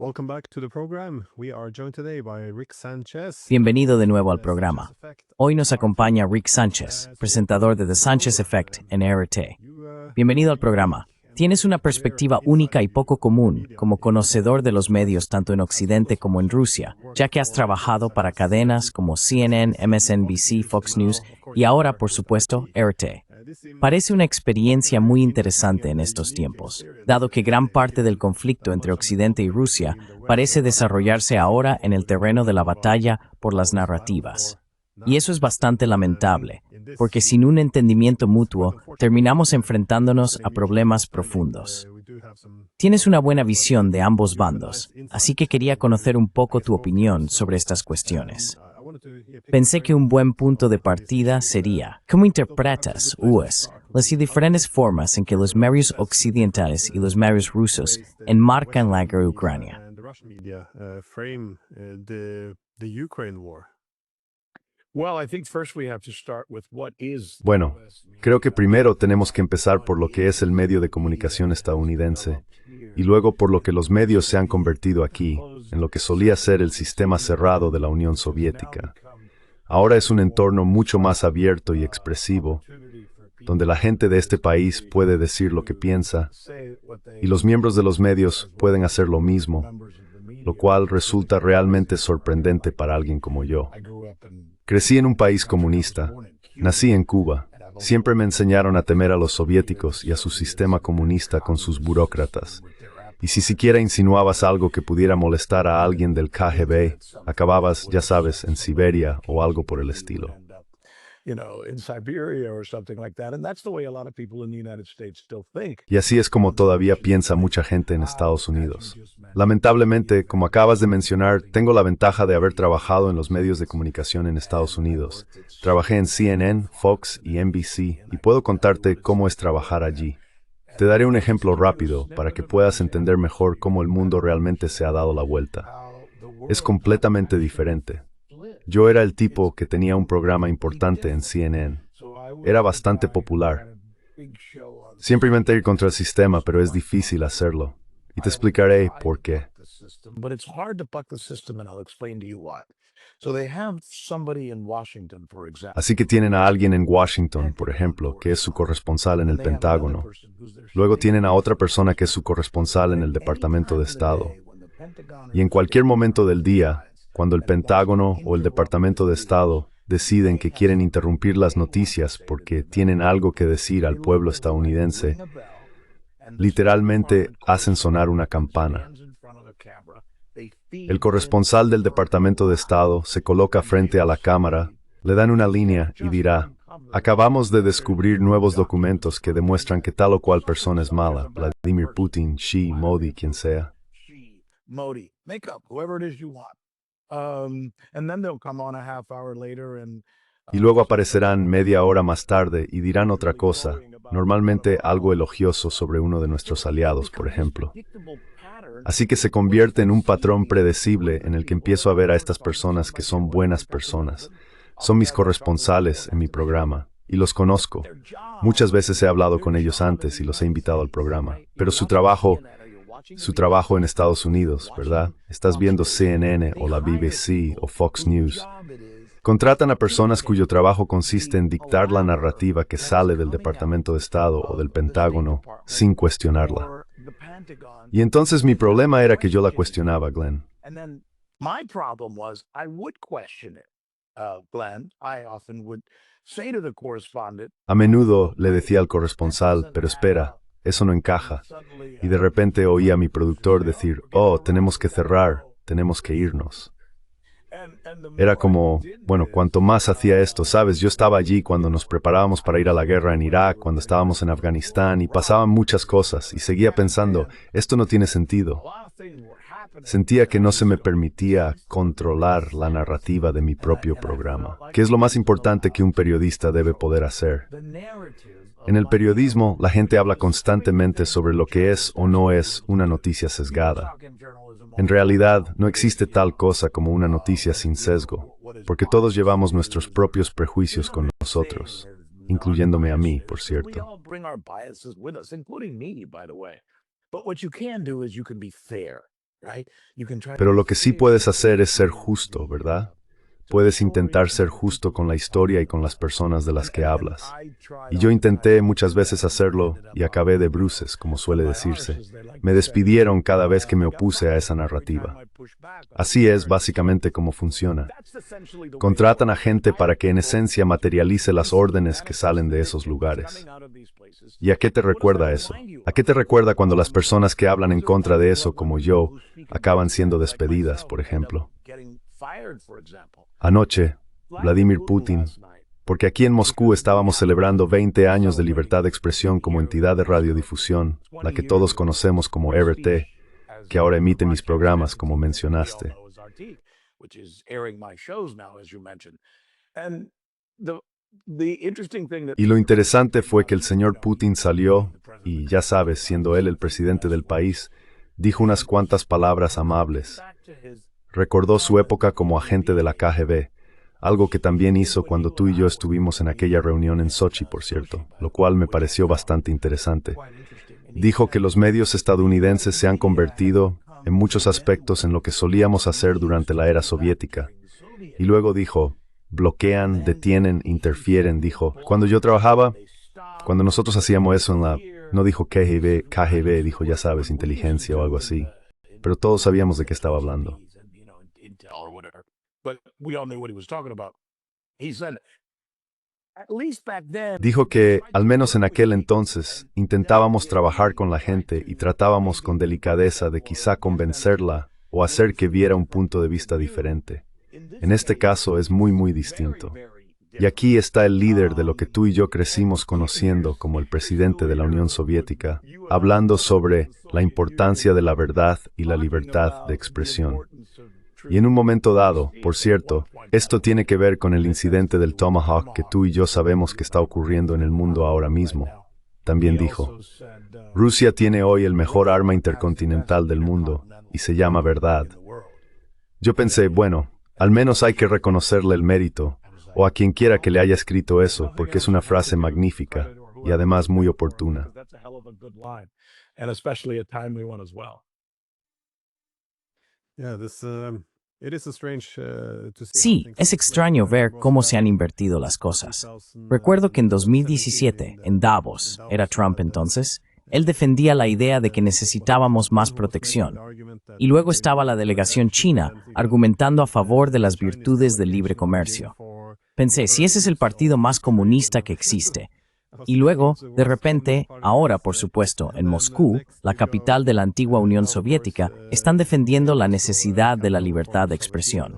Welcome back to the program. We are joined today by Rick Sanchez. Bienvenido de nuevo al programa. Hoy nos acompaña Rick Sánchez, presentador de The Sanchez Effect en RT. Bienvenido al programa. Tienes una perspectiva única y poco común como conocedor de los medios tanto en Occidente como en Rusia, ya que has trabajado para cadenas como CNN, MSNBC, Fox News y ahora, por supuesto, RT. Parece una experiencia muy interesante en estos tiempos, dado que gran parte del conflicto entre Occidente y Rusia parece desarrollarse ahora en el terreno de la batalla por las narrativas. Y eso es bastante lamentable, porque sin un entendimiento mutuo terminamos enfrentándonos a problemas profundos. Tienes una buena visión de ambos bandos, así que quería conocer un poco tu opinión sobre estas cuestiones. Pensé que un buen punto de partida sería, ¿cómo interpretas, US, las diferentes formas en que los medios occidentales y los medios rusos enmarcan la guerra de Ucrania? Bueno, creo que primero tenemos que empezar por lo que es el medio de comunicación estadounidense y luego por lo que los medios se han convertido aquí, en lo que solía ser el sistema cerrado de la Unión Soviética. Ahora es un entorno mucho más abierto y expresivo, donde la gente de este país puede decir lo que piensa y los miembros de los medios pueden hacer lo mismo, lo cual resulta realmente sorprendente para alguien como yo. Crecí en un país comunista, nací en Cuba. Siempre me enseñaron a temer a los soviéticos y a su sistema comunista con sus burócratas. Y si siquiera insinuabas algo que pudiera molestar a alguien del KGB, acababas, ya sabes, en Siberia o algo por el estilo. Y así es como todavía piensa mucha gente en Estados Unidos. Lamentablemente, como acabas de mencionar, tengo la ventaja de haber trabajado en los medios de comunicación en Estados Unidos. Trabajé en CNN, Fox y NBC y puedo contarte cómo es trabajar allí. Te daré un ejemplo rápido para que puedas entender mejor cómo el mundo realmente se ha dado la vuelta. Es completamente diferente. Yo era el tipo que tenía un programa importante en CNN. Era bastante popular. Siempre intenté ir contra el sistema, pero es difícil hacerlo. Y te explicaré por qué. Así que tienen a alguien en Washington, por ejemplo, que es su corresponsal en el Pentágono. Luego tienen a otra persona que es su corresponsal en el Departamento de Estado. Y en cualquier momento del día, cuando el Pentágono o el Departamento de Estado deciden que quieren interrumpir las noticias porque tienen algo que decir al pueblo estadounidense, literalmente hacen sonar una campana. El corresponsal del Departamento de Estado se coloca frente a la cámara, le dan una línea y dirá: acabamos de descubrir nuevos documentos que demuestran que tal o cual persona es mala, Vladimir Putin, Xi, Modi, quien sea. Y luego aparecerán media hora más tarde y dirán otra cosa, normalmente algo elogioso sobre uno de nuestros aliados, por ejemplo. Así que se convierte en un patrón predecible en el que empiezo a ver a estas personas que son buenas personas. Son mis corresponsales en mi programa, y los conozco. Muchas veces he hablado con ellos antes y los he invitado al programa. Pero su trabajo en Estados Unidos, ¿verdad? Estás viendo CNN o la BBC o Fox News. Contratan a personas cuyo trabajo consiste en dictar la narrativa que sale del Departamento de Estado o del Pentágono sin cuestionarla. Y entonces mi problema era que yo la cuestionaba, Glenn. A menudo le decía al corresponsal, pero espera, eso no encaja. Y de repente oía a mi productor decir: oh, tenemos que cerrar, tenemos que irnos. Era como, bueno, cuanto más hacía esto, ¿sabes? Yo estaba allí cuando nos preparábamos para ir a la guerra en Irak, cuando estábamos en Afganistán, y pasaban muchas cosas, y seguía pensando, esto no tiene sentido. Sentía que no se me permitía controlar la narrativa de mi propio programa, que es lo más importante que un periodista debe poder hacer. En el periodismo, la gente habla constantemente sobre lo que es o no es una noticia sesgada. En realidad, no existe tal cosa como una noticia sin sesgo, porque todos llevamos nuestros propios prejuicios con nosotros, incluyéndome a mí, por cierto. Pero lo que sí puedes hacer es ser justo, ¿verdad? Puedes intentar ser justo con la historia y con las personas de las que hablas. Y yo intenté muchas veces hacerlo y acabé de bruces, como suele decirse. Me despidieron cada vez que me opuse a esa narrativa. Así es básicamente como funciona. Contratan a gente para que en esencia materialice las órdenes que salen de esos lugares. ¿Y a qué te recuerda eso? ¿A qué te recuerda cuando las personas que hablan en contra de eso, como yo, acaban siendo despedidas, por ejemplo? Anoche, Vladimir Putin, porque aquí en Moscú estábamos celebrando 20 años de libertad de expresión como entidad de radiodifusión, la que todos conocemos como RT, que ahora emite mis programas, como mencionaste. Y lo interesante fue que el señor Putin salió, y ya sabes, siendo él el presidente del país, dijo unas cuantas palabras amables. Recordó su época como agente de la KGB, algo que también hizo cuando tú y yo estuvimos en aquella reunión en Sochi, por cierto, lo cual me pareció bastante interesante. Dijo que los medios estadounidenses se han convertido, en muchos aspectos, en lo que solíamos hacer durante la era soviética. Y luego dijo, bloquean, detienen, interfieren, dijo. Cuando yo trabajaba, cuando nosotros hacíamos eso no dijo KGB, dijo, ya sabes, inteligencia o algo así. Pero todos sabíamos de qué estaba hablando. Dijo que, al menos en aquel entonces, intentábamos trabajar con la gente y tratábamos con delicadeza de quizá convencerla o hacer que viera un punto de vista diferente. En este caso es muy distinto. Y aquí está el líder de lo que tú y yo crecimos conociendo como el presidente de la Unión Soviética, hablando sobre la importancia de la verdad y la libertad de expresión. Y en un momento dado, por cierto, esto tiene que ver con el incidente del Tomahawk que tú y yo sabemos que está ocurriendo en el mundo ahora mismo. También dijo, Rusia tiene hoy el mejor arma intercontinental del mundo y se llama verdad. Yo pensé, bueno, al menos hay que reconocerle el mérito, o a quien quiera que le haya escrito eso, porque es una frase magnífica y además muy oportuna. Sí, es extraño ver cómo se han invertido las cosas. Recuerdo que en 2017, en Davos, era Trump entonces, él defendía la idea de que necesitábamos más protección. Y luego estaba la delegación china argumentando a favor de las virtudes del libre comercio. Pensé, si ese es el partido más comunista que existe. Y luego, de repente, ahora, por supuesto, en Moscú, la capital de la antigua Unión Soviética, están defendiendo la necesidad de la libertad de expresión.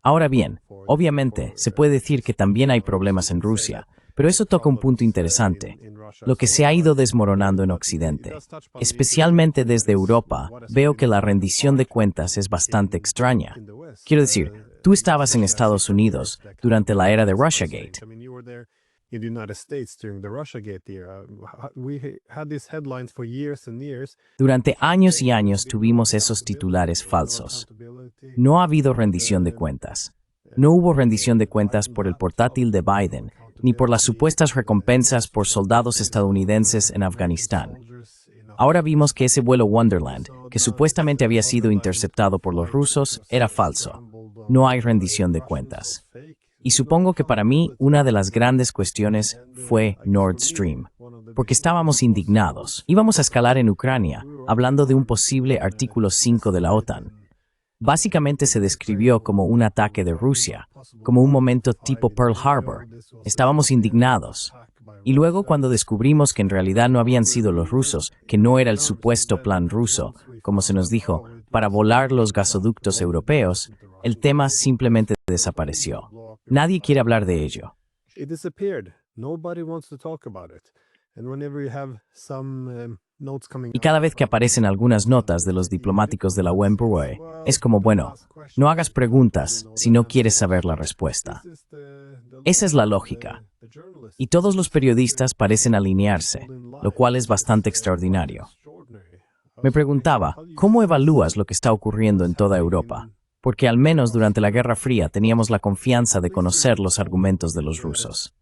Ahora bien, obviamente, se puede decir que también hay problemas en Rusia, pero eso toca un punto interesante, lo que se ha ido desmoronando en Occidente. Especialmente desde Europa, veo que la rendición de cuentas es bastante extraña. Quiero decir, tú estabas en Estados Unidos durante la era de Russiagate. Durante años y años tuvimos esos titulares falsos. No ha habido rendición de cuentas. No hubo rendición de cuentas por el portátil de Biden, ni por las supuestas recompensas por soldados estadounidenses en Afganistán. Ahora vimos que ese vuelo Wonderland, que supuestamente había sido interceptado por los rusos, era falso. No hay rendición de cuentas. Y supongo que para mí una de las grandes cuestiones fue Nord Stream, porque estábamos indignados. Íbamos a escalar en Ucrania, hablando de un posible artículo 5 de la OTAN. Básicamente se describió como un ataque de Rusia, como un momento tipo Pearl Harbor. Estábamos indignados. Y luego cuando descubrimos que en realidad no habían sido los rusos, que no era el supuesto plan ruso, como se nos dijo, para volar los gasoductos europeos, el tema simplemente desapareció. Nadie quiere hablar de ello. Y cada vez que aparecen algunas notas de los diplomáticos de la UNPROE, es como, bueno, no hagas preguntas si no quieres saber la respuesta. Esa es la lógica. Y todos los periodistas parecen alinearse, lo cual es bastante extraordinario. Me preguntaba, ¿cómo evalúas lo que está ocurriendo en toda Europa? Porque al menos durante la Guerra Fría teníamos la confianza de conocer los argumentos de los rusos.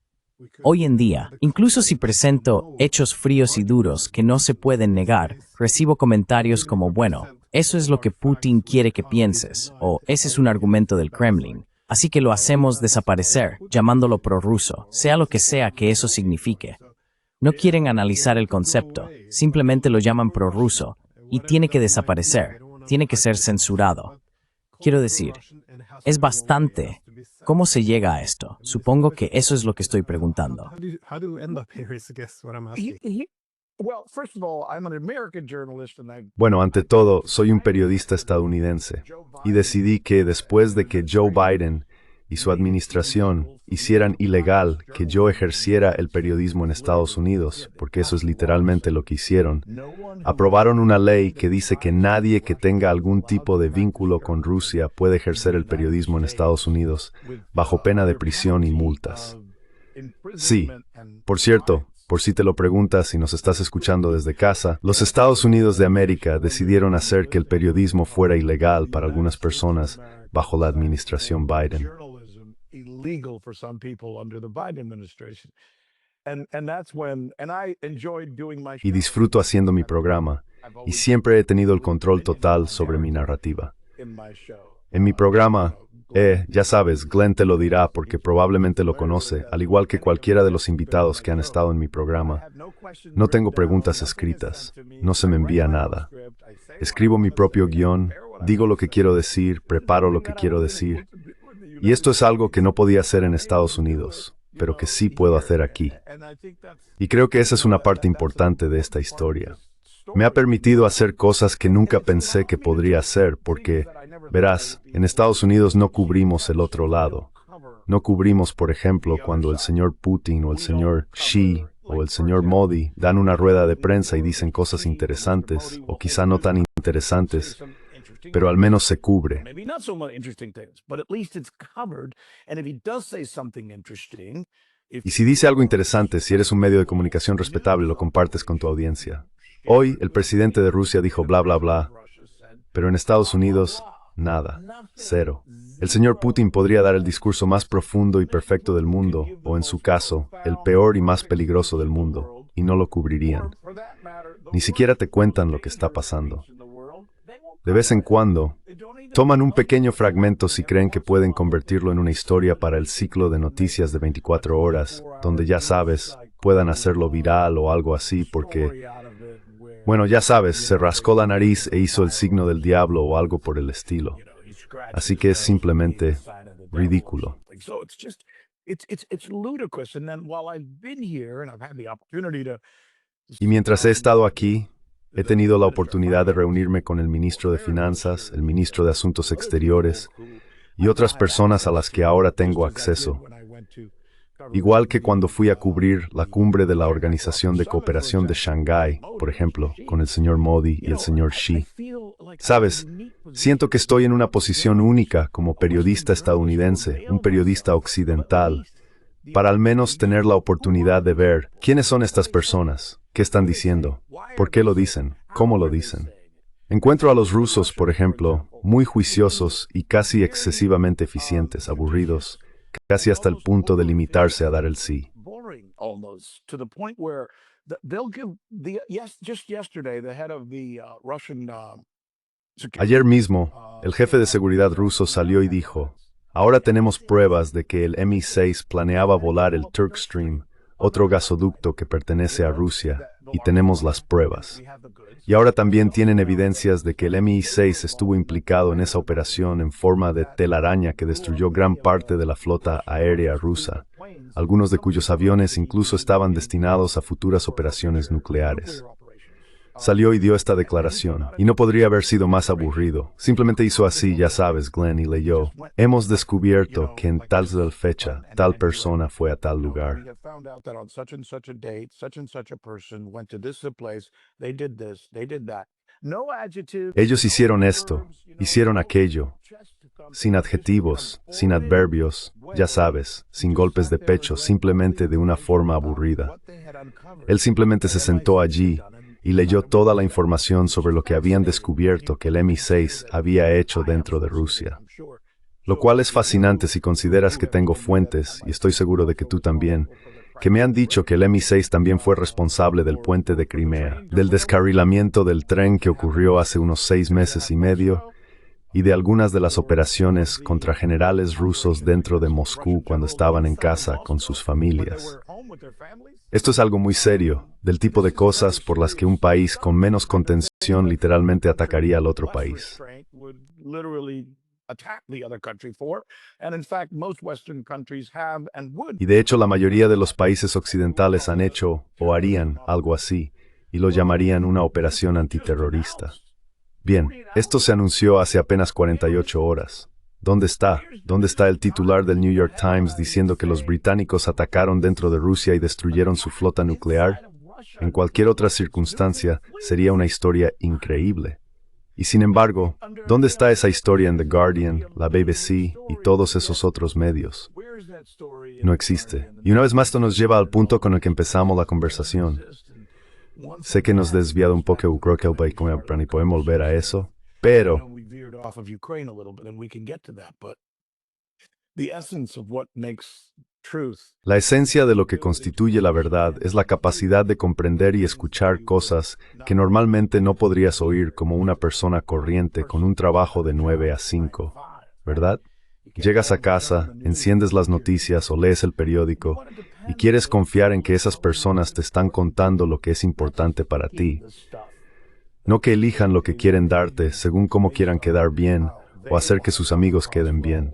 Hoy en día, incluso si presento hechos fríos y duros que no se pueden negar, recibo comentarios como, bueno, Eso es lo que Putin quiere que pienses, o ese es un argumento del Kremlin. Así que lo hacemos desaparecer, llamándolo prorruso, sea lo que sea que eso signifique. No quieren analizar el concepto, simplemente lo llaman prorruso, y tiene que desaparecer, tiene que ser censurado. Quiero decir, es bastante. ¿Cómo se llega a esto? Supongo que eso es lo que estoy preguntando. How do you end up here is I guess what I'm asking. Well, first of all, I'm an American journalist and Bueno, ante todo, soy un periodista estadounidense y decidí que después de que Joe Biden y su administración hicieran ilegal que yo ejerciera el periodismo en Estados Unidos, porque eso es literalmente lo que hicieron, aprobaron una ley que dice que nadie que tenga algún tipo de vínculo con Rusia puede ejercer el periodismo en Estados Unidos bajo pena de prisión y multas. Sí, por cierto, por si te lo preguntas y nos estás escuchando desde casa, los Estados Unidos de América decidieron hacer que el periodismo fuera ilegal para algunas personas bajo la administración Biden. illegal for some people under the Biden administration. And that's when I enjoyed doing my Y disfruto haciendo mi programa, y siempre he tenido el control total sobre mi narrativa. in my show. En mi programa, ya sabes, Glenn te lo dirá porque probablemente lo conoce, al igual que cualquiera de los invitados que han estado en mi programa. No tengo preguntas escritas, no se me envía nada. Escribo mi propio guión, digo lo que quiero decir, preparo lo que quiero decir. Y esto es algo que no podía hacer en Estados Unidos, pero que sí puedo hacer aquí. Y creo que esa es una parte importante de esta historia. Me ha permitido hacer cosas que nunca pensé que podría hacer porque, verás, en Estados Unidos no cubrimos el otro lado. No cubrimos, por ejemplo, cuando el señor Putin o el señor Xi o el señor Modi dan una rueda de prensa y dicen cosas interesantes, o quizá no tan interesantes, pero al menos se cubre. Maybe not so much interesting things, but at least it's covered. And if he does say something interesting, Y si dice algo interesante, si eres un medio de comunicación respetable, lo compartes con tu audiencia. Hoy, el presidente de Rusia dijo bla, bla, bla, pero en Estados Unidos, nada, cero. El señor Putin podría dar el discurso más profundo y perfecto del mundo, o en su caso, el peor y más peligroso del mundo, y no lo cubrirían. Ni siquiera te cuentan lo que está pasando. De vez en cuando, toman un pequeño fragmento si creen que pueden convertirlo en una historia para el ciclo de noticias de 24 horas, donde ya sabes, puedan hacerlo viral o algo así porque, bueno, ya sabes, se rascó la nariz e hizo el signo del diablo o algo por el estilo. Así que es simplemente ridículo. So it's just, it's ludicrous. And then while I've been here and I've had the opportunity to Y mientras he estado aquí, he tenido la oportunidad de reunirme con el ministro de Finanzas, el ministro de Asuntos Exteriores y otras personas a las que ahora tengo acceso. Igual que cuando fui a cubrir la cumbre de la Organización de Cooperación de Shanghái, por ejemplo, con el señor Modi y el señor Xi. Sabes, siento que estoy en una posición única como periodista estadounidense, un periodista occidental, para al menos tener la oportunidad de ver quiénes son estas personas, qué están diciendo, por qué lo dicen, cómo lo dicen. Encuentro a los rusos, por ejemplo, muy juiciosos y casi excesivamente eficientes, aburridos, casi hasta el punto de limitarse a dar el sí. boring almost to the point where they'll give just yesterday the head of the Russian security. Ayer mismo, el jefe de seguridad ruso salió y dijo, ahora tenemos pruebas de que el Mi-6 planeaba volar el Turkstream, otro gasoducto que pertenece a Rusia, y tenemos las pruebas. Y ahora también tienen evidencias de que el Mi-6 estuvo implicado en esa operación en forma de telaraña que destruyó gran parte de la flota aérea rusa, algunos de cuyos aviones incluso estaban destinados a futuras operaciones nucleares. Salió y dio esta declaración, y no podría haber sido más aburrido. Simplemente hizo así, ya sabes, Glenn, y leyó. Hemos descubierto que en tal fecha, tal persona fue a tal lugar. We have found out that on such and such a date, such and such a person went to this place, they did this, they did that. No adjectives. Ellos hicieron esto, hicieron aquello, sin adjetivos, sin adverbios, ya sabes, sin golpes de pecho, simplemente de una forma aburrida. Él simplemente se sentó allí y leyó toda la información sobre lo que habían descubierto que el Mi-6 había hecho dentro de Rusia. Lo cual es fascinante si consideras que tengo fuentes, y estoy seguro de que tú también, que me han dicho que el Mi-6 también fue responsable del puente de Crimea, del descarrilamiento del tren que ocurrió hace unos 6 meses y medio, y de algunas de las operaciones contra generales rusos dentro de Moscú cuando estaban en casa con sus familias. Esto es algo muy serio, del tipo de cosas por las que un país con menos contención literalmente atacaría al otro país. Y de hecho la mayoría de los países occidentales han hecho o harían algo así, y lo llamarían una operación antiterrorista. Bien, esto se anunció hace apenas 48 horas. ¿Dónde está? ¿Dónde está el titular del New York Times diciendo que los británicos atacaron dentro de Rusia y destruyeron su flota nuclear? En cualquier otra circunstancia, sería una historia increíble. Y sin embargo, ¿dónde está esa historia en The Guardian, la BBC y todos esos otros medios? No existe. Y una vez más esto nos lleva al punto con el que empezamos la conversación. Sé que nos desviado un poco, creo que y podemos volver a eso, pero la esencia de lo que constituye la verdad es la capacidad de comprender y escuchar cosas que normalmente no podrías oír como una persona corriente con un trabajo de 9 a 5, ¿verdad? Llegas a casa, enciendes las noticias o lees el periódico y quieres confiar en que esas personas te están contando lo que es importante para ti. No que elijan lo que quieren darte según cómo quieran quedar bien o hacer que sus amigos queden bien.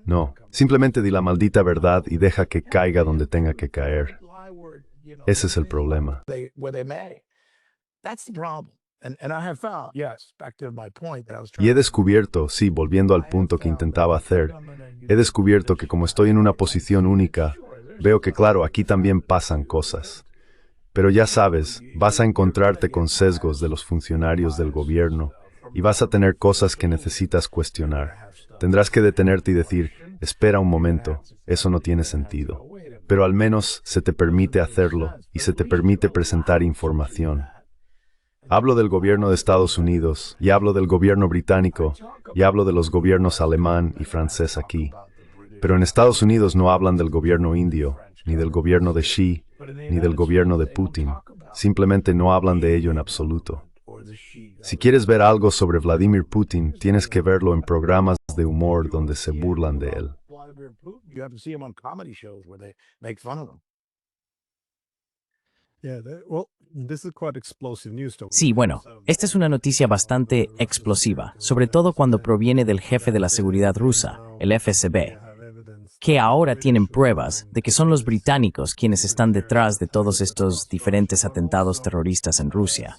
No, simplemente di la maldita verdad y deja que caiga donde tenga que caer. Ese es el problema. Y he descubierto, sí, volviendo al punto que intentaba hacer, he descubierto que como estoy en una posición única, veo que claro, aquí también pasan cosas. Pero ya sabes, vas a encontrarte con sesgos de los funcionarios del gobierno y vas a tener cosas que necesitas cuestionar. Tendrás que detenerte y decir, espera un momento, eso no tiene sentido. Pero al menos se te permite hacerlo y se te permite presentar información. Hablo del gobierno de Estados Unidos, y hablo del gobierno británico, y hablo de los gobiernos alemán y francés aquí. Pero en Estados Unidos no hablan del gobierno indio, ni del gobierno de Xi, ni del gobierno de Putin. Simplemente no hablan de ello en absoluto. Si quieres ver algo sobre Vladimir Putin, tienes que verlo en programas de humor donde se burlan de él. Sí, bueno, esta es una noticia bastante explosiva, sobre todo cuando proviene del jefe de la seguridad rusa, el FSB, que ahora tienen pruebas de que son los británicos quienes están detrás de todos estos diferentes atentados terroristas en Rusia.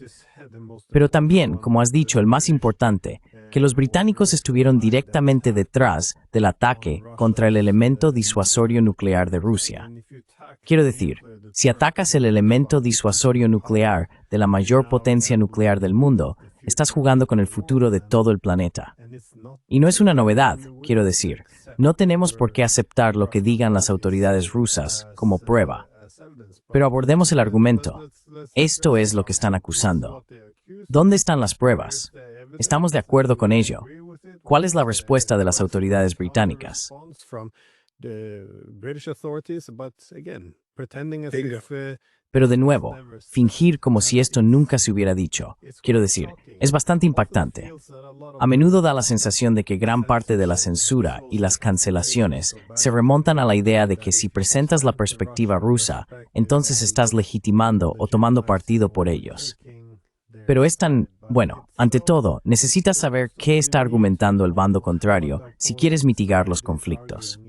Pero también, como has dicho, el más importante, que los británicos estuvieron directamente detrás del ataque contra el elemento disuasorio nuclear de Rusia. Quiero decir, si atacas el elemento disuasorio nuclear de la mayor potencia nuclear del mundo, estás jugando con el futuro de todo el planeta. Y no es una novedad, quiero decir. No tenemos por qué aceptar lo que digan las autoridades rusas como prueba. Pero abordemos el argumento. Esto es lo que están acusando. ¿Dónde están las pruebas? ¿Estamos de acuerdo con ello? ¿Cuál es la respuesta de las autoridades británicas? Pero de nuevo, fingir como si esto nunca se hubiera dicho. Quiero decir, es bastante impactante. A menudo da la sensación de que gran parte de la censura y las cancelaciones se remontan a la idea de que si presentas la perspectiva rusa, entonces estás legitimando o tomando partido por ellos. Pero es tan, bueno, ante todo, necesitas saber qué está argumentando el bando contrario si quieres mitigar los conflictos.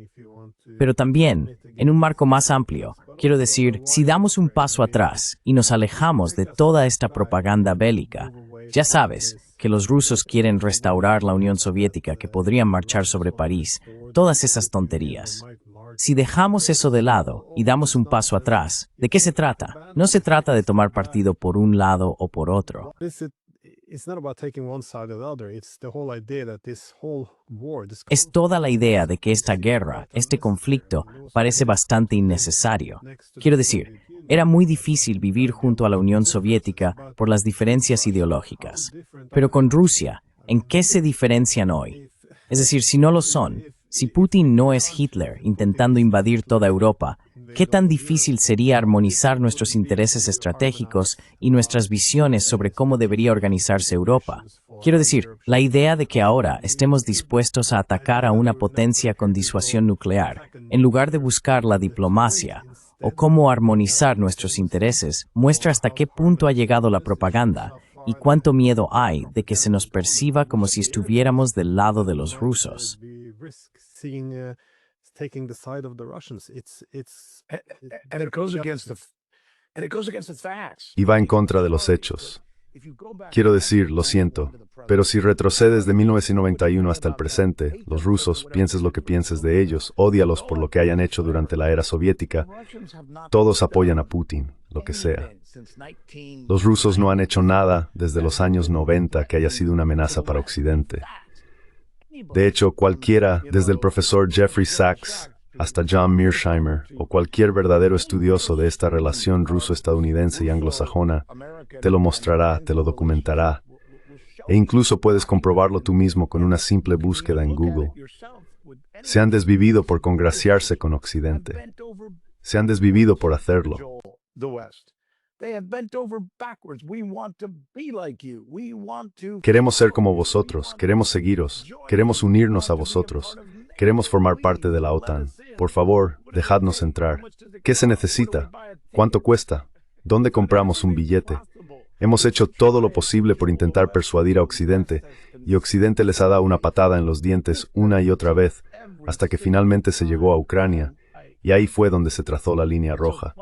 Pero también, en un marco más amplio, quiero decir, si damos un paso atrás y nos alejamos de toda esta propaganda bélica, ya sabes que los rusos quieren restaurar la Unión Soviética, que podrían marchar sobre París, todas esas tonterías. Si dejamos eso de lado y damos un paso atrás, ¿de qué se trata? No se trata de tomar partido por un lado o por otro. Es toda la idea de que esta guerra, este conflicto, parece bastante innecesario. Quiero decir, era muy difícil vivir junto a la Unión Soviética por las diferencias ideológicas. Pero con Rusia, ¿en qué se diferencian hoy? Es decir, si no lo son, si Putin no es Hitler intentando invadir toda Europa, ¿qué tan difícil sería armonizar nuestros intereses estratégicos y nuestras visiones sobre cómo debería organizarse Europa? Quiero decir, la idea de que ahora estemos dispuestos a atacar a una potencia con disuasión nuclear, en lugar de buscar la diplomacia, o cómo armonizar nuestros intereses, muestra hasta qué punto ha llegado la propaganda y cuánto miedo hay de que se nos perciba como si estuviéramos del lado de los rusos. And it goes against the facts. Y va en contra de los hechos. Quiero decir, lo siento, pero si retrocedes de 1991 hasta el presente, los rusos, pienses lo que pienses de ellos, ódialos por lo que hayan hecho durante la era soviética, todos apoyan a Putin, lo que sea. Los rusos no han hecho nada desde los años 90 que haya sido una amenaza para Occidente. De hecho, cualquiera, desde el profesor Jeffrey Sachs hasta John Mearsheimer, o cualquier verdadero estudioso de esta relación ruso-estadounidense y anglosajona, te lo mostrará, te lo documentará, e incluso puedes comprobarlo tú mismo con una simple búsqueda en Google. Se han desvivido por congraciarse con Occidente. Se han desvivido por hacerlo. Queremos ser como vosotros, queremos seguiros, queremos unirnos a vosotros, queremos formar parte de la OTAN. Por favor, dejadnos entrar. ¿Qué se necesita? ¿Cuánto cuesta? ¿Dónde compramos un billete? Hemos hecho todo lo posible por intentar persuadir a Occidente, y Occidente les ha dado una patada en los dientes una y otra vez, hasta que finalmente se llegó a Ucrania, y ahí fue donde se trazó la línea roja.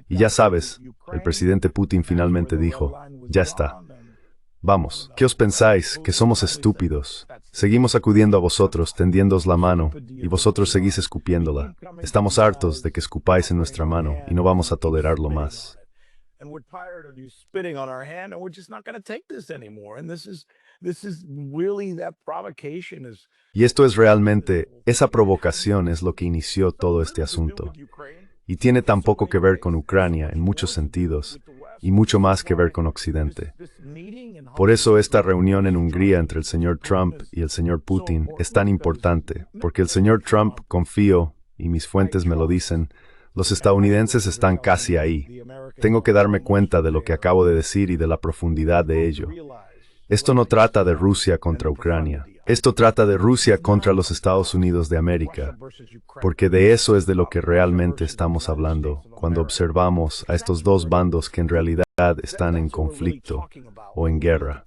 Y ya sabes, el presidente Putin finalmente dijo, ya está. Vamos, ¿qué os pensáis? ¿Que somos estúpidos? Seguimos acudiendo a vosotros, tendiéndoos la mano, y vosotros seguís escupiéndola. Estamos hartos de que escupáis en nuestra mano, y no vamos a tolerarlo más. Y esto es realmente, esa provocación es lo que inició todo este asunto. Y tiene tan poco que ver con Ucrania en muchos sentidos, y mucho más que ver con Occidente. Por eso esta reunión en Hungría entre el señor Trump y el señor Putin es tan importante, porque el señor Trump, confío, y mis fuentes me lo dicen, los estadounidenses están casi ahí. Tengo que darme cuenta de lo que acabo de decir y de la profundidad de ello. Esto no trata de Rusia contra Ucrania. Esto trata de Rusia contra los Estados Unidos de América, porque de eso es de lo que realmente estamos hablando cuando observamos a estos dos bandos que en realidad están en conflicto o en guerra.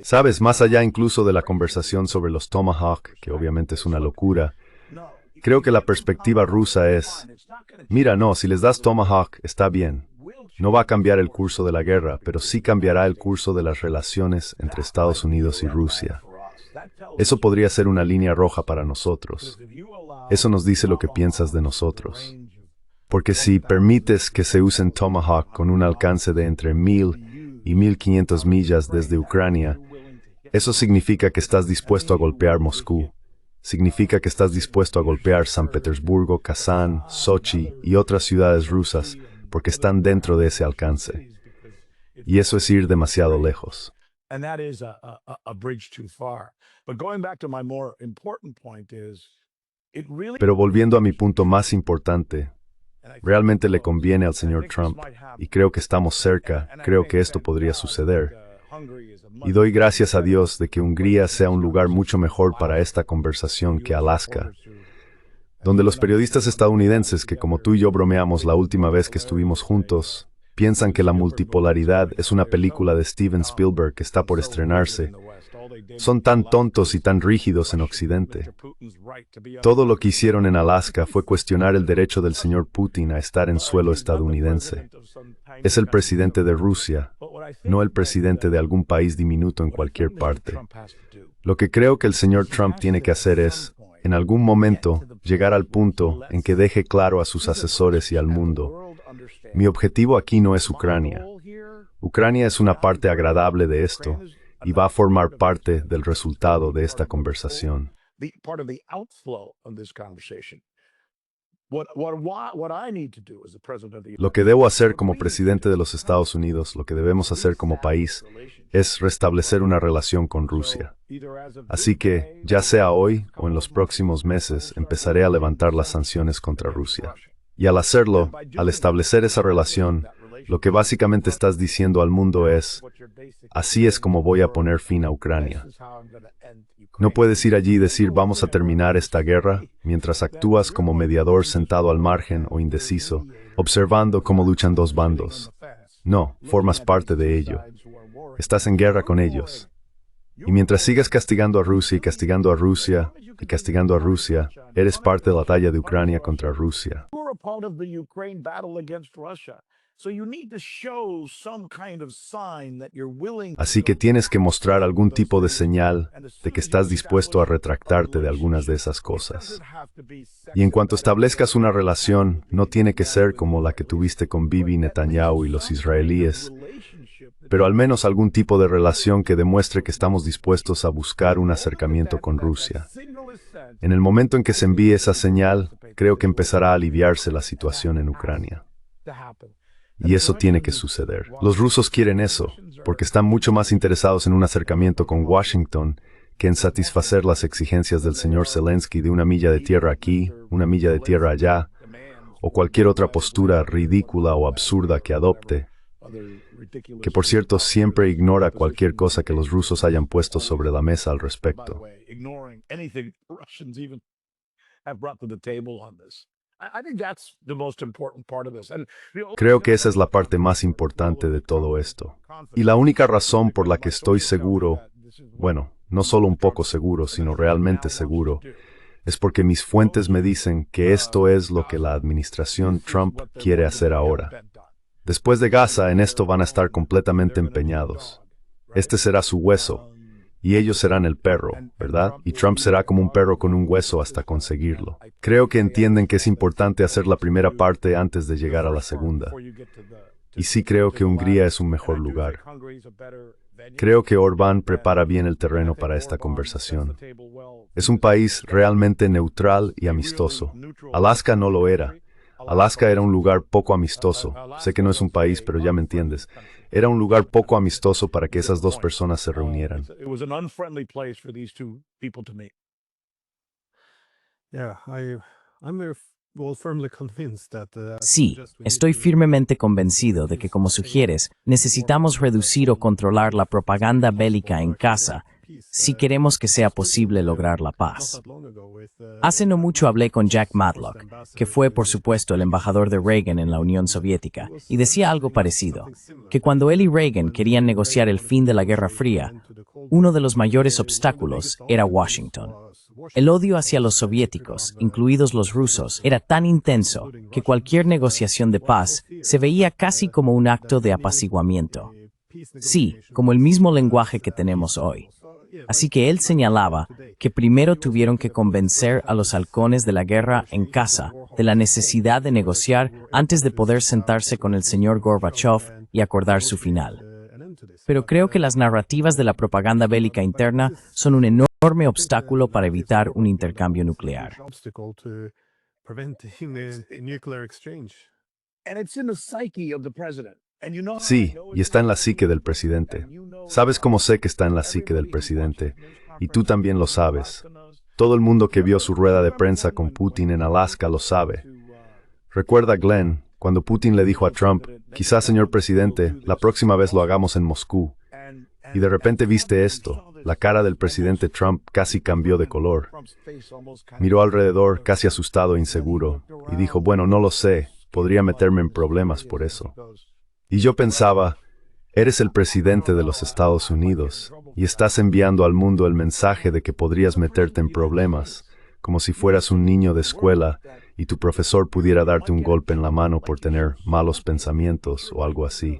Sabes, más allá incluso de la conversación sobre los Tomahawk, que obviamente es una locura, creo que la perspectiva rusa es, mira, no, si les das Tomahawk, está bien. No va a cambiar el curso de la guerra, pero sí cambiará el curso de las relaciones entre Estados Unidos y Rusia. Eso podría ser una línea roja para nosotros. Eso nos dice lo que piensas de nosotros. Porque si permites que se usen Tomahawk con un alcance de entre 1000 y 1500 millas desde Ucrania, eso significa que estás dispuesto a golpear Moscú. Significa que estás dispuesto a golpear San Petersburgo, Kazán, Sochi y otras ciudades rusas, porque están dentro de ese alcance. Y eso es ir demasiado lejos. Pero volviendo a mi punto más importante, realmente le conviene al señor Trump, y creo que estamos cerca, creo que esto podría suceder. Y doy gracias a Dios de que Hungría sea un lugar mucho mejor para esta conversación que Alaska, donde los periodistas estadounidenses que como tú y yo bromeamos la última vez que estuvimos juntos, piensan que la multipolaridad es una película de Steven Spielberg que está por estrenarse. Son tan tontos y tan rígidos en Occidente. Todo lo que hicieron en Alaska fue cuestionar el derecho del señor Putin a estar en suelo estadounidense. Es el presidente de Rusia, no el presidente de algún país diminuto en cualquier parte. Lo que creo que el señor Trump tiene que hacer es, en algún momento, llegar al punto en que deje claro a sus asesores y al mundo, mi objetivo aquí no es Ucrania. Ucrania es una parte agradable de esto y va a formar parte del resultado de esta conversación. Lo que debo hacer como presidente de los Estados Unidos, lo que debemos hacer como país, es restablecer una relación con Rusia. Así que, ya sea hoy o en los próximos meses, empezaré a levantar las sanciones contra Rusia. Y al hacerlo, al establecer esa relación, lo que básicamente estás diciendo al mundo es, así es como voy a poner fin a Ucrania. No puedes ir allí y decir vamos a terminar esta guerra mientras actúas como mediador sentado al margen o indeciso, observando cómo luchan dos bandos. No, formas parte de ello. Estás en guerra con ellos. Y mientras sigas castigando a Rusia y castigando a Rusia y castigando a Rusia, eres parte de la batalla de Ucrania contra Rusia. Así que tienes que mostrar algún tipo de señal de que estás dispuesto a retractarte de algunas de esas cosas. Y en cuanto establezcas una relación, no tiene que ser como la que tuviste con Bibi Netanyahu y los israelíes, pero al menos algún tipo de relación que demuestre que estamos dispuestos a buscar un acercamiento con Rusia. En el momento en que se envíe esa señal, creo que empezará a aliviarse la situación en Ucrania. Y eso tiene que suceder. Los rusos quieren eso, porque están mucho más interesados en un acercamiento con Washington que en satisfacer las exigencias del señor Zelensky de una milla de tierra aquí, una milla de tierra allá, o cualquier otra postura ridícula o absurda que adopte, que por cierto siempre ignora cualquier cosa que los rusos hayan puesto sobre la mesa al respecto. Creo que esa es la parte más importante de todo esto. Y la única razón por la que estoy seguro, bueno, no solo un poco seguro, sino realmente seguro, es porque mis fuentes me dicen que esto es lo que la administración Trump quiere hacer ahora. Después de Gaza, en esto van a estar completamente empeñados. Este será su hueso, y ellos serán el perro, ¿verdad? Y Trump será como un perro con un hueso hasta conseguirlo. Creo que entienden que es importante hacer la primera parte antes de llegar a la segunda. Y sí creo que Hungría es un mejor lugar. Creo que Orbán prepara bien el terreno para esta conversación. Es un país realmente neutral y amistoso. Alaska no lo era. Alaska era un lugar poco amistoso. Sé que no es un país, pero ya me entiendes. Era un lugar poco amistoso para que esas dos personas se reunieran. Sí, estoy firmemente convencido de que, como sugieres, necesitamos reducir o controlar la propaganda bélica en casa si queremos que sea posible lograr la paz. Hace no mucho hablé con Jack Matlock, que fue, por supuesto, el embajador de Reagan en la Unión Soviética, y decía algo parecido, que cuando él y Reagan querían negociar el fin de la Guerra Fría, uno de los mayores obstáculos era Washington. El odio hacia los soviéticos, incluidos los rusos, era tan intenso que cualquier negociación de paz se veía casi como un acto de apaciguamiento. Sí, como el mismo lenguaje que tenemos hoy. Así que él señalaba que primero tuvieron que convencer a los halcones de la guerra en casa de la necesidad de negociar antes de poder sentarse con el señor Gorbachev y acordar su final. Pero creo que las narrativas de la propaganda bélica interna son un enorme obstáculo para evitar un intercambio nuclear. Sí, y está en la psique del presidente. ¿Sabes cómo sé que está en la psique del presidente? Y tú también lo sabes. Todo el mundo que vio su rueda de prensa con Putin en Alaska lo sabe. Recuerda, Glenn, cuando Putin le dijo a Trump, quizás, señor presidente, la próxima vez lo hagamos en Moscú. Y de repente viste esto. La cara del presidente Trump casi cambió de color. Miró alrededor, casi asustado e inseguro, y dijo, bueno, no lo sé, podría meterme en problemas por eso. Y yo pensaba, eres el presidente de los Estados Unidos, y estás enviando al mundo el mensaje de que podrías meterte en problemas, como si fueras un niño de escuela y tu profesor pudiera darte un golpe en la mano por tener malos pensamientos o algo así.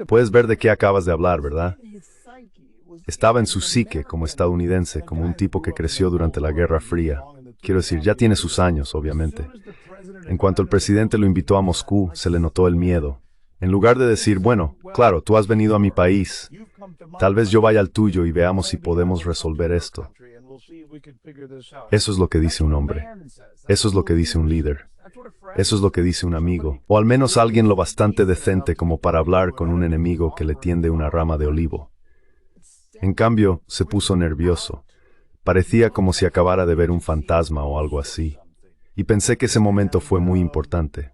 Puedes ver de qué acabas de hablar, ¿verdad? Estaba en su psique como estadounidense, como un tipo que creció durante la Guerra Fría. Quiero decir, ya tiene sus años, obviamente. En cuanto el presidente lo invitó a Moscú, se le notó el miedo. En lugar de decir, bueno, claro, tú has venido a mi país, tal vez yo vaya al tuyo y veamos si podemos resolver esto. Eso es lo que dice un hombre. Eso es lo que dice un líder. Eso es lo que dice un amigo, o al menos alguien lo bastante decente como para hablar con un enemigo que le tiende una rama de olivo. En cambio, se puso nervioso. Parecía como si acabara de ver un fantasma o algo así. Y pensé que ese momento fue muy importante.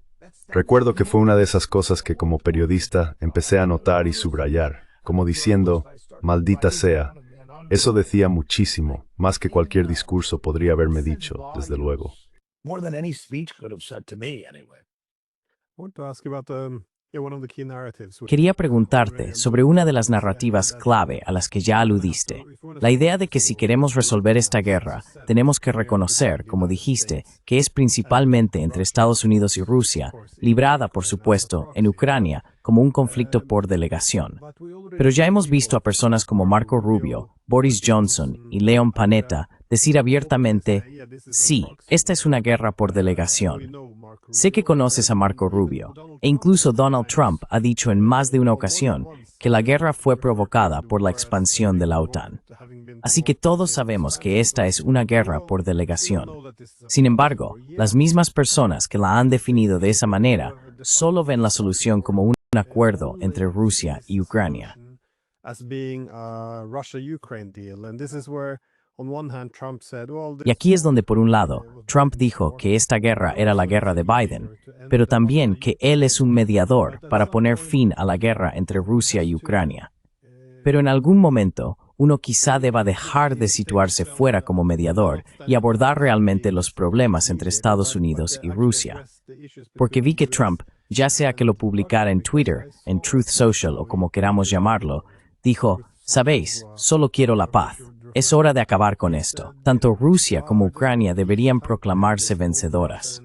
Recuerdo que fue una de esas cosas que como periodista empecé a notar y subrayar, como diciendo, maldita sea. Eso decía muchísimo, más que cualquier discurso podría haberme dicho, desde luego. More than any speech could have said to me, anyway. I want to ask you about one of the key narratives. Quería preguntarte sobre una de las narrativas clave a las que ya aludiste. La idea de que si queremos resolver esta guerra, tenemos que reconocer, como dijiste, que es principalmente entre Estados Unidos y Rusia, librada, por supuesto, en Ucrania, como un conflicto por delegación. Pero ya hemos visto a personas como Marco Rubio, Boris Johnson y Leon Panetta decir abiertamente, sí, esta es una guerra por delegación. Sé que conoces a Marco Rubio, e incluso Donald Trump ha dicho en más de una ocasión que la guerra fue provocada por la expansión de la OTAN. Así que todos sabemos que esta es una guerra por delegación. Sin embargo, las mismas personas que la han definido de esa manera solo ven la solución como un acuerdo entre Rusia y Ucrania. Y aquí es donde, por un lado, Trump dijo que esta guerra era la guerra de Biden, pero también que él es un mediador para poner fin a la guerra entre Rusia y Ucrania. Pero en algún momento, uno quizá deba dejar de situarse fuera como mediador y abordar realmente los problemas entre Estados Unidos y Rusia. Porque vi que Trump, ya sea que lo publicara en Twitter, en Truth Social o como queramos llamarlo, dijo, sabéis, solo quiero la paz. Es hora de acabar con esto. Tanto Rusia como Ucrania deberían proclamarse vencedoras.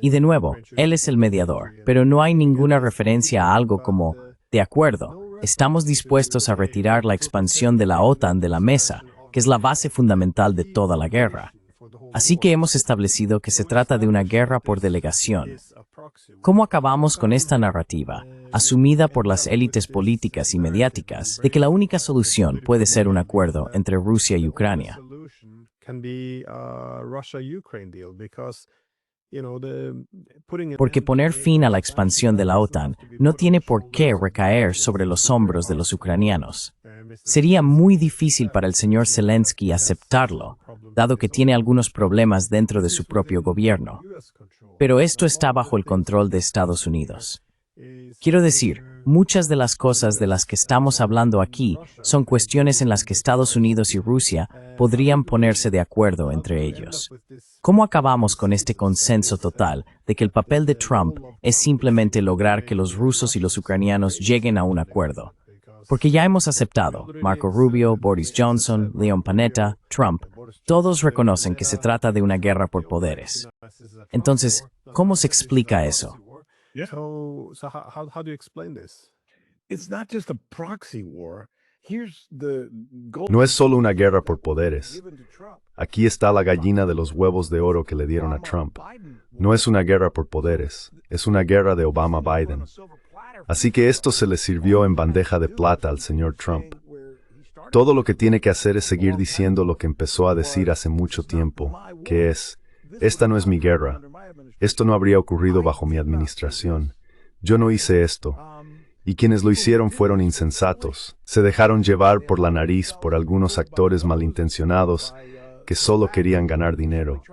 Y de nuevo, él es el mediador, pero no hay ninguna referencia a algo como, de acuerdo, estamos dispuestos a retirar la expansión de la OTAN de la mesa, que es la base fundamental de toda la guerra. Así que hemos establecido que se trata de una guerra por delegación. ¿Cómo acabamos con esta narrativa, asumida por las élites políticas y mediáticas, de que la única solución puede ser un acuerdo entre Rusia y Ucrania? Porque poner fin a la expansión de la OTAN no tiene por qué recaer sobre los hombros de los ucranianos. Sería muy difícil para el señor Zelensky aceptarlo, dado que tiene algunos problemas dentro de su propio gobierno. Pero esto está bajo el control de Estados Unidos. Quiero decir, muchas de las cosas de las que estamos hablando aquí son cuestiones en las que Estados Unidos y Rusia podrían ponerse de acuerdo entre ellos. ¿Cómo acabamos con este consenso total de que el papel de Trump es simplemente lograr que los rusos y los ucranianos lleguen a un acuerdo? Porque ya hemos aceptado, Marco Rubio, Boris Johnson, Leon Panetta, Trump, todos reconocen que se trata de una guerra por poderes. Entonces, ¿cómo se explica eso? So how do you explain this? It's not just a proxy war. Here's the goal No es solo una guerra por poderes. given to Trump. Aquí está la gallina de los huevos de oro que le dieron a Trump. No es una guerra por poderes, es una guerra de Obama-Biden. Así que esto se le sirvió en bandeja de plata al señor Trump. Todo lo que tiene que hacer es seguir diciendo lo que empezó a decir hace mucho tiempo, que es, esta no es mi guerra. Esto no habría ocurrido bajo mi administración. Yo no hice esto. Y quienes lo hicieron fueron insensatos. Se dejaron llevar por la nariz por algunos actores malintencionados que solo querían ganar dinero.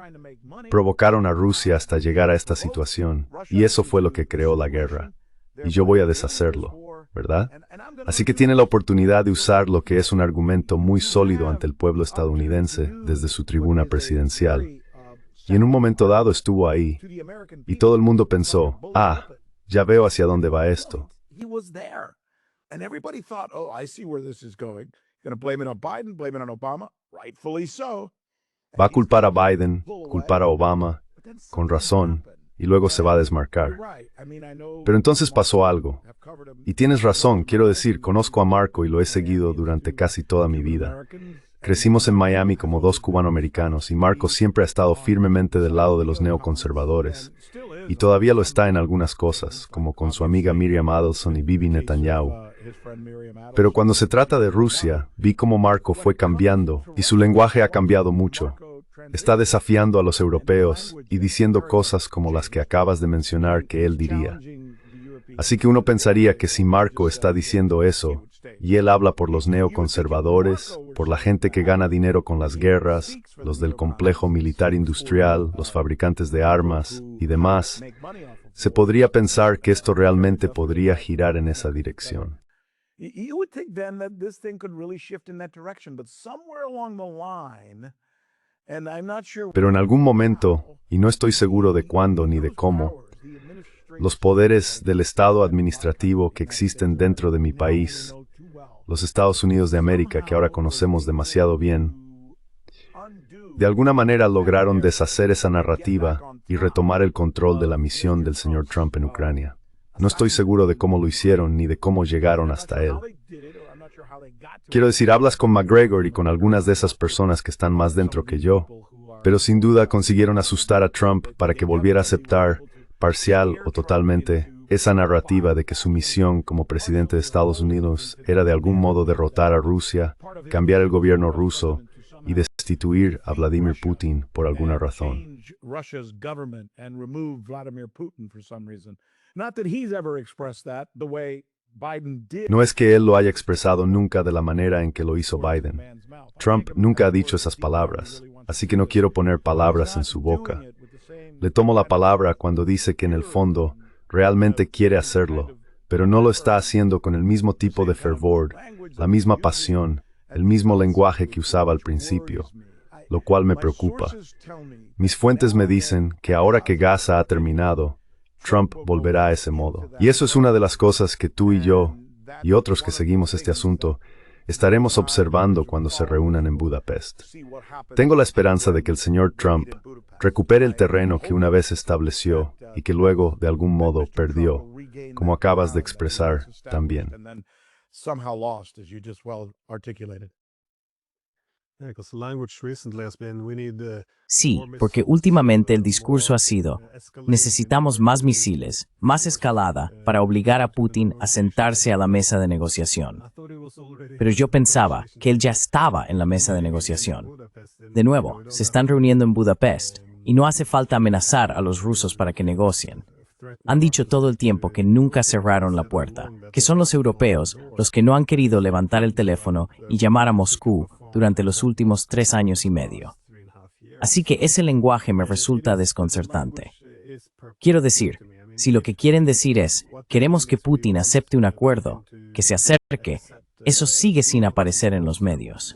Provocaron a Rusia hasta llegar a esta situación, y eso fue lo que creó la guerra. Y yo voy a deshacerlo, ¿verdad? Así que tiene la oportunidad de usar lo que es un argumento muy sólido ante el pueblo estadounidense desde su tribuna presidencial. Y en un momento dado estuvo ahí, y todo el mundo pensó, ya veo hacia dónde va esto. He was there. And everybody thought, oh, I see where this is going. Going to blame it on Biden, blame it on Obama. Rightfully so. Va a culpar a Biden, culpar a Obama, con razón, y luego se va a desmarcar. Pero entonces pasó algo. Y tienes razón, quiero decir, conozco a Marco y lo he seguido durante casi toda mi vida. Crecimos en Miami como dos cubanoamericanos y Marco siempre ha estado firmemente del lado de los neoconservadores. Y todavía lo está en algunas cosas, como con su amiga Miriam Adelson y Bibi Netanyahu. Pero cuando se trata de Rusia, vi cómo Marco fue cambiando y su lenguaje ha cambiado mucho. Está desafiando a los europeos y diciendo cosas como las que acabas de mencionar que él diría. Así que uno pensaría que si Marco está diciendo eso, y él habla por los neoconservadores, por la gente que gana dinero con las guerras, los del complejo militar industrial, los fabricantes de armas y demás, se podría pensar que esto realmente podría girar en esa dirección. You would think then that this thing could really shift in that direction, but somewhere along the line, and I'm not sure. Pero en algún momento, y no estoy seguro de cuándo ni de cómo, los poderes del Estado administrativo que existen dentro de mi país, los Estados Unidos de América que ahora conocemos demasiado bien, de alguna manera lograron deshacer esa narrativa y retomar el control de la misión del señor Trump en Ucrania. No estoy seguro de cómo lo hicieron ni de cómo llegaron hasta él. Quiero decir, hablas con McGregor y con algunas de esas personas que están más dentro que yo, pero sin duda consiguieron asustar a Trump para que volviera a aceptar, parcial o totalmente, esa narrativa de que su misión como presidente de Estados Unidos era de algún modo derrotar a Rusia, cambiar el gobierno ruso y destituir a Vladimir Putin por alguna razón. No es que él lo haya expresado nunca de la manera en que lo hizo Biden. Trump nunca ha dicho esas palabras, así que no quiero poner palabras en su boca. Le tomo la palabra cuando dice que en el fondo realmente quiere hacerlo, pero no lo está haciendo con el mismo tipo de fervor, la misma pasión, el mismo lenguaje que usaba al principio, lo cual me preocupa. Mis fuentes me dicen que ahora que Gaza ha terminado, Trump volverá a ese modo. Y eso es una de las cosas que tú y yo, y otros que seguimos este asunto, estaremos observando cuando se reúnan en Budapest. Tengo la esperanza de que el señor Trump recupere el terreno que una vez estableció y que luego, de algún modo, perdió, como acabas de expresar también. Sí, porque últimamente el discurso ha sido, necesitamos más misiles, más escalada para obligar a Putin a sentarse a la mesa de negociación. Pero yo pensaba que él ya estaba en la mesa de negociación. De nuevo, se están reuniendo en Budapest y no hace falta amenazar a los rusos para que negocien. Han dicho todo el tiempo que nunca cerraron la puerta, que son los europeos los que no han querido levantar el teléfono y llamar a Moscú durante los últimos 3 años y medio. Así que ese lenguaje me resulta desconcertante. Quiero decir, si lo que quieren decir es, queremos que Putin acepte un acuerdo, que se acerque, eso sigue sin aparecer en los medios.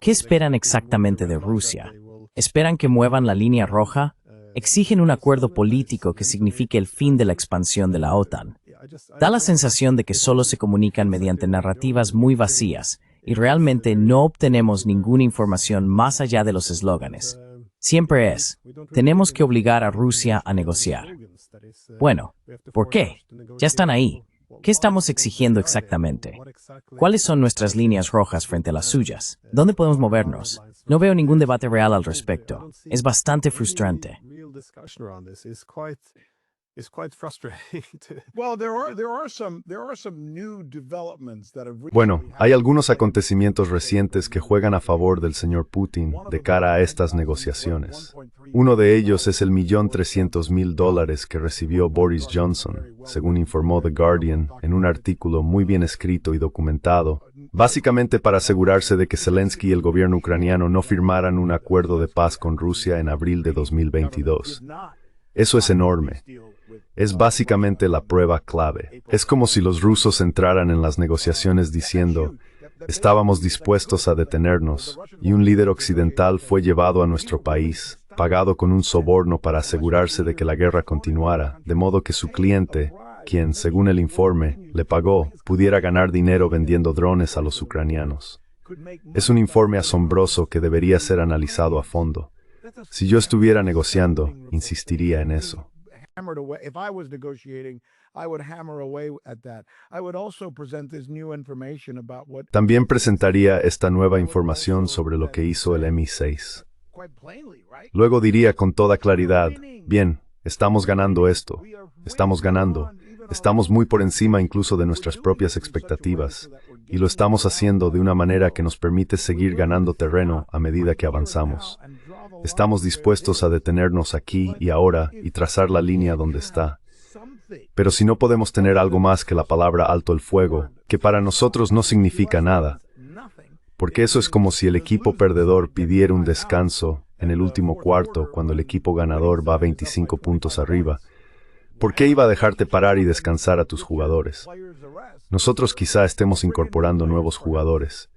¿Qué esperan exactamente de Rusia? ¿Esperan que muevan la línea roja? ¿Exigen un acuerdo político que signifique el fin de la expansión de la OTAN? Da la sensación de que solo se comunican mediante narrativas muy vacías y realmente no obtenemos ninguna información más allá de los eslóganes. Siempre es, tenemos que obligar a Rusia a negociar. Bueno, ¿por qué? Ya están ahí. ¿Qué estamos exigiendo exactamente? ¿Cuáles son nuestras líneas rojas frente a las suyas? ¿Dónde podemos movernos? No veo ningún debate real al respecto. Es bastante frustrante. Bueno, hay algunos acontecimientos recientes que juegan a favor del señor Putin de cara a estas negociaciones. Uno de ellos es el $1.300.000 que recibió Boris Johnson, según informó The Guardian en un artículo muy bien escrito y documentado, básicamente para asegurarse de que Zelensky y el gobierno ucraniano no firmaran un acuerdo de paz con Rusia en abril de 2022. Eso es enorme. Es básicamente la prueba clave. Es como si los rusos entraran en las negociaciones diciendo, estábamos dispuestos a detenernos, y un líder occidental fue llevado a nuestro país, pagado con un soborno para asegurarse de que la guerra continuara, de modo que su cliente, quien, según el informe, le pagó, pudiera ganar dinero vendiendo drones a los ucranianos. Es un informe asombroso que debería ser analizado a fondo. Si yo estuviera negociando, insistiría en eso. También presentaría esta nueva información sobre lo que hizo el MI6. Luego diría con toda claridad, bien, estamos ganando esto, estamos ganando, estamos muy por encima incluso de nuestras propias expectativas, y lo estamos haciendo de una manera que nos permite seguir ganando terreno a medida que avanzamos. Estamos dispuestos a detenernos aquí y ahora y trazar la línea donde está. Pero si no podemos tener algo más que la palabra alto el fuego, que para nosotros no significa nada, porque eso es como si el equipo perdedor pidiera un descanso en el último cuarto cuando el equipo ganador va 25 puntos arriba. ¿Por qué iba a dejarte parar y descansar a tus jugadores? Nosotros quizá estemos incorporando nuevos jugadores.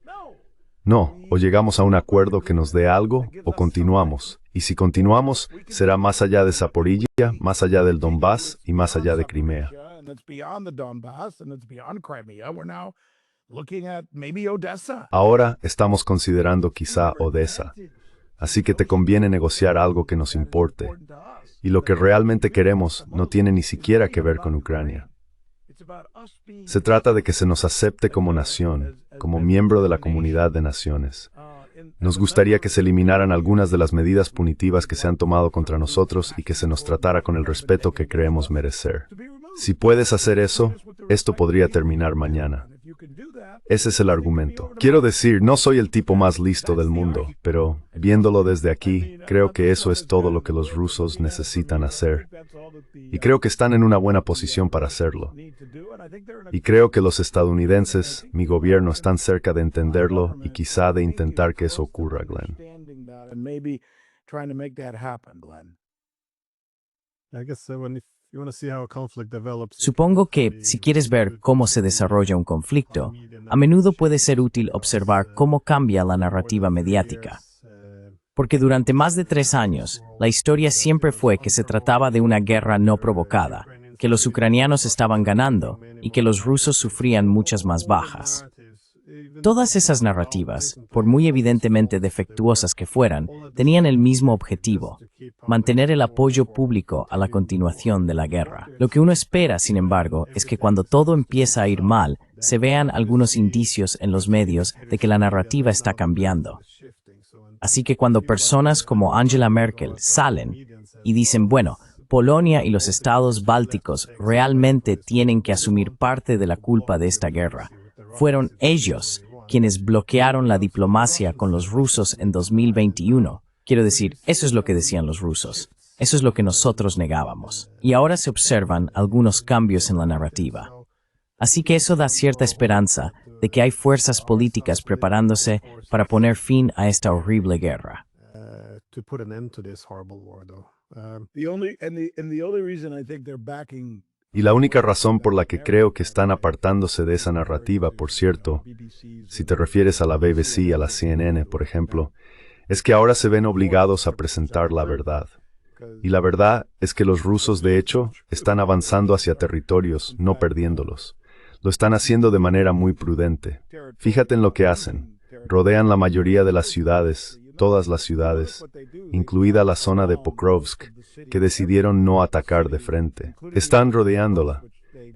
No, o llegamos a un acuerdo que nos dé algo, o continuamos. Y si continuamos, será más allá de Zaporilla, más allá del Donbass y más allá de Crimea. Ahora estamos considerando quizá Odessa. Así que te conviene negociar algo que nos importe. Y lo que realmente queremos no tiene ni siquiera que ver con Ucrania. Se trata de que se nos acepte como nación, como miembro de la comunidad de naciones. Nos gustaría que se eliminaran algunas de las medidas punitivas que se han tomado contra nosotros y que se nos tratara con el respeto que creemos merecer. Si puedes hacer eso, esto podría terminar mañana. Ese es el argumento. Quiero decir, no soy el tipo más listo del mundo, pero viéndolo desde aquí, creo que eso es todo lo que los rusos necesitan hacer. Y creo que están en una buena posición para hacerlo. Y creo que los estadounidenses, mi gobierno, están cerca de entenderlo y quizá de intentar que eso ocurra, Glenn. Supongo que, si quieres ver cómo se desarrolla un conflicto, a menudo puede ser útil observar cómo cambia la narrativa mediática. Porque durante más de 3 años, la historia siempre fue que se trataba de una guerra no provocada, que los ucranianos estaban ganando y que los rusos sufrían muchas más bajas. Todas esas narrativas, por muy evidentemente defectuosas que fueran, tenían el mismo objetivo: mantener el apoyo público a la continuación de la guerra. Lo que uno espera, sin embargo, es que cuando todo empieza a ir mal, se vean algunos indicios en los medios de que la narrativa está cambiando. Así que cuando personas como Angela Merkel salen y dicen, bueno, Polonia y los estados bálticos realmente tienen que asumir parte de la culpa de esta guerra, fueron ellos quienes bloquearon la diplomacia con los rusos en 2021. Quiero decir, eso es lo que decían los rusos. Eso es lo que nosotros negábamos. Y ahora se observan algunos cambios en la narrativa. Así que eso da cierta esperanza de que hay fuerzas políticas preparándose para poner fin a esta horrible guerra. Y la única razón por la que creo que están apartándose de esa narrativa, por cierto, si te refieres a la BBC, a la CNN, por ejemplo, es que ahora se ven obligados a presentar la verdad. Y la verdad es que los rusos, de hecho, están avanzando hacia territorios, no perdiéndolos. Lo están haciendo de manera muy prudente. Fíjate en lo que hacen. Rodean la mayoría de las ciudades, todas las ciudades, incluida la zona de Pokrovsk, que decidieron no atacar de frente. Están rodeándola,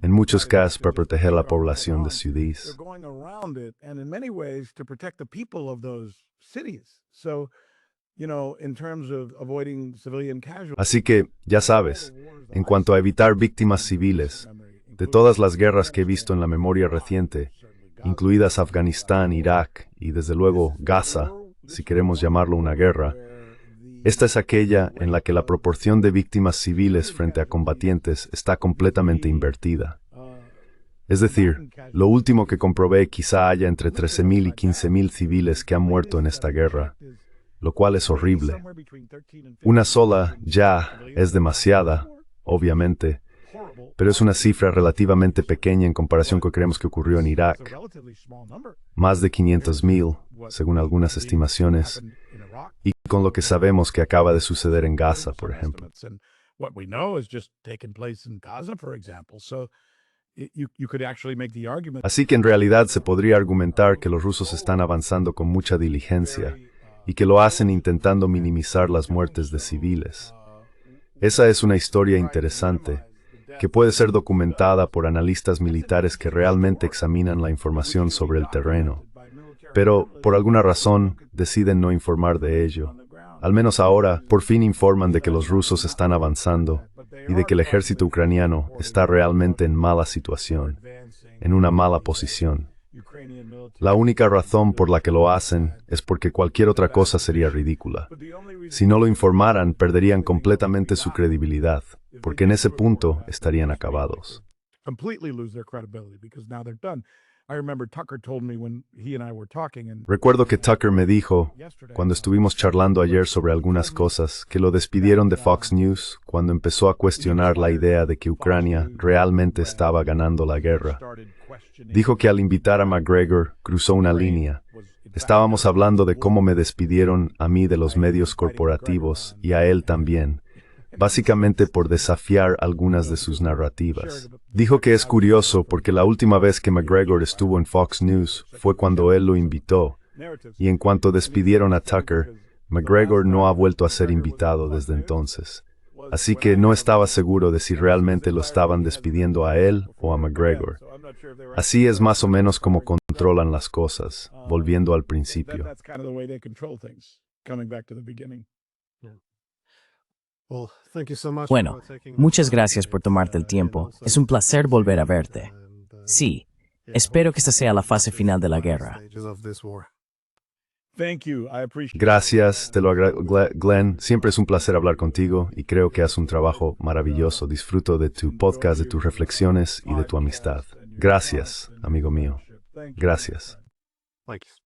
en muchos casos para proteger la población de ciudades. Así que, ya sabes, en cuanto a evitar víctimas civiles, de todas las guerras que he visto en la memoria reciente, incluidas Afganistán, Irak y desde luego Gaza, si queremos llamarlo una guerra, esta es aquella en la que la proporción de víctimas civiles frente a combatientes está completamente invertida. Es decir, lo último que comprobé quizá haya entre 13.000 y 15.000 civiles que han muerto en esta guerra, lo cual es horrible. Una sola ya es demasiada, obviamente, pero es una cifra relativamente pequeña en comparación con lo que creemos que ocurrió en Irak. Más de 500.000, según algunas estimaciones, y con lo que sabemos que acaba de suceder en Gaza, por ejemplo. Así que en realidad se podría argumentar que los rusos están avanzando con mucha diligencia y que lo hacen intentando minimizar las muertes de civiles. Esa es una historia interesante, que puede ser documentada por analistas militares que realmente examinan la información sobre el terreno, pero por alguna razón deciden no informar de ello. Al menos ahora, por fin informan de que los rusos están avanzando y de que el ejército ucraniano está realmente en mala situación, en una mala posición. Ukrainian military. La única razón por la que lo hacen es porque cualquier otra cosa sería ridícula. But the only reason Si no lo informaran, perderían completamente su credibilidad, porque en ese punto estarían acabados. completely lose their credibility because now they're done. I remember Tucker told me when he and I were talking and Recuerdo que Tucker me dijo, cuando estuvimos charlando ayer sobre algunas cosas, que lo despidieron de Fox News cuando empezó a cuestionar la idea de que Ucrania realmente estaba ganando la guerra. started questioning. Dijo que al invitar a McGregor cruzó una línea. Estábamos hablando de cómo me despidieron a mí de los medios corporativos y a él también, básicamente por desafiar algunas de sus narrativas. Dijo que es curioso porque la última vez que McGregor estuvo en Fox News fue cuando él lo invitó, y en cuanto despidieron a Tucker, McGregor no ha vuelto a ser invitado desde entonces. Así que no estaba seguro de si realmente lo estaban despidiendo a él o a McGregor. Así es más o menos como controlan las cosas, volviendo al principio. That's kind of the way they control things. Coming back to the beginning. Well, thank you so much Bueno, for taking muchas the time. gracias por tomarte el tiempo. Es un placer volver a verte. Sí, espero que esta sea la fase final de la guerra. Stages of this war. Thank you. I appreciate Gracias, te lo agradezco, Glenn. Siempre es un placer hablar contigo y creo que haces un trabajo maravilloso. Disfruto de tu podcast, de tus reflexiones y de tu amistad. Gracias, amigo mío. Thank you. Gracias. Thank you.